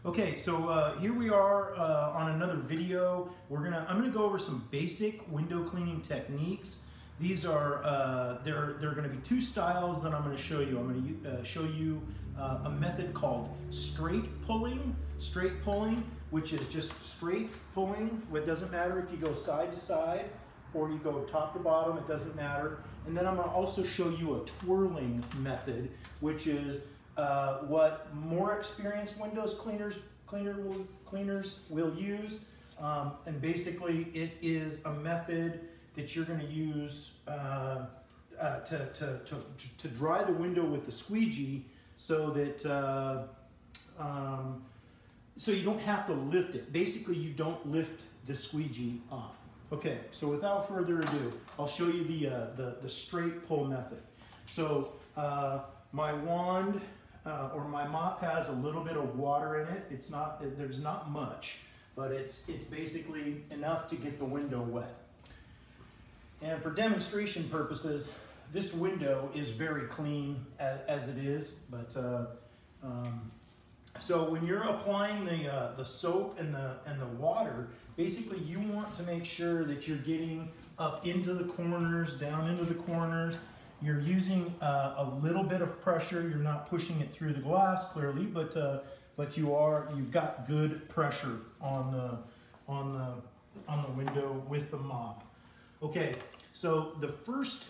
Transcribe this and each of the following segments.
Okay, so here we are on another video. I'm gonna go over some basic window cleaning techniques. These are there are going to be two styles that I'm going to show you. I'm going to show you a method called straight pulling, which is just straight pulling. It doesn't matter if you go side to side or you go top to bottom. It doesn't matter. And then I'm going to also show you a twirling method, which is what more experienced windows cleaners will use. And basically, it is a method that you're going to use to dry the window with the squeegee, so that so you don't have to lift it. Basically, you don't lift the squeegee off. Okay, so without further ado, I'll show you the straight pull method. So my wand or my mop has a little bit of water in it. There's not much, but it's basically enough to get the window wet. And for demonstration purposes, this window is very clean as it is. But so when you're applying the soap and the water, basically you want to make sure that you're getting up into the corners, down into the corners. You're using a little bit of pressure. You're not pushing it through the glass clearly, but you've got good pressure on the window with the mop. Okay, so the first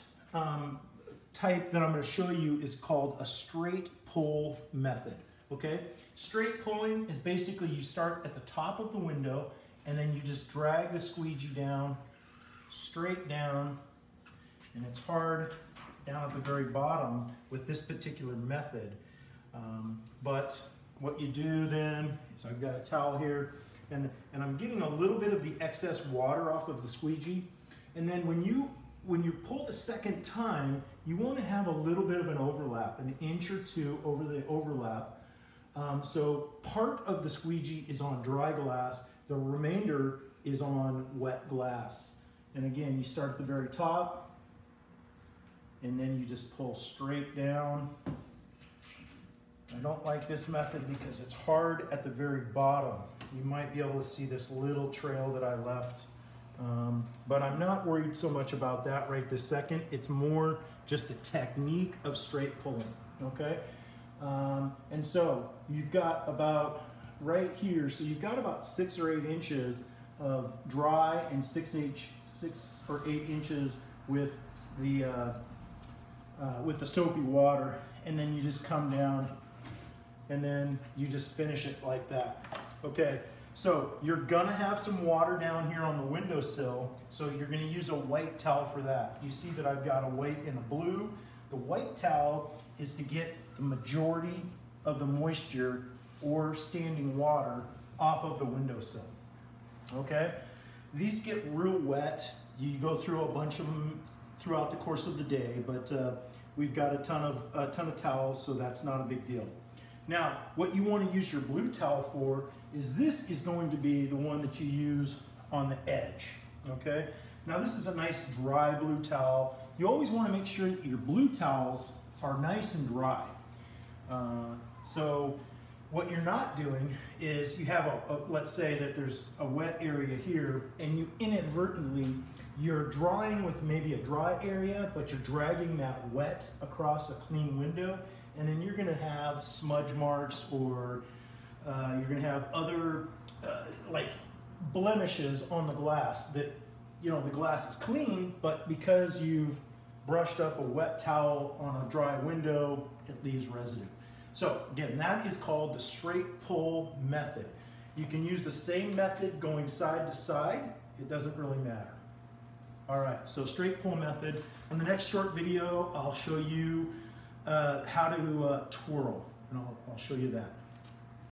type that I'm going to show you is called a straight pull method. Okay, straight pulling is basically you start at the top of the window and then you just drag the squeegee down, straight down, and it's hard down at the very bottom with this particular method. But what you do then is, I've got a towel here, and I'm getting a little bit of the excess water off of the squeegee. And then when you pull the second time, you want to have a little bit of an overlap, an inch or two over the overlap. So part of the squeegee is on dry glass, the remainder is on wet glass. And again, you start at the very top, and then you just pull straight down. I don't like this method because it's hard at the very bottom. You might be able to see this little trail that I left. But I'm not worried so much about that right this second. It's more just the technique of straight pulling, okay? And so you've got about right here, so you've got about 6 or 8 inches of dry and 6 or 8 inches with the soapy water, and then you just come down and then you just finish it like that. Okay. So you're gonna have some water down here on the windowsill, so you're gonna use a white towel for that. You see that I've got a white and a blue. The white towel is to get the majority of the moisture or standing water off of the windowsill. Okay? These get real wet. You go through a bunch of them throughout the course of the day, but we've got a ton of towels, so that's not a big deal. Now, what you want to use your blue towel for is this is going to be the one that you use on the edge, okay? Now, this is a nice dry blue towel. You always want to make sure that your blue towels are nice and dry. So what you're not doing is you have let's say that there's a wet area here, and you inadvertently, you're drying with maybe a dry area, but you're dragging that wet across a clean window, and then you're going to have smudge marks, or you're going to have other like blemishes on the glass that, you know, the glass is clean, but because you've brushed up a wet towel on a dry window, it leaves residue. So again, that is called the straight pull method. You can use the same method going side to side. It doesn't really matter. All right, so straight pull method. In the next short video, I'll show you how to twirl, and I'll show you that.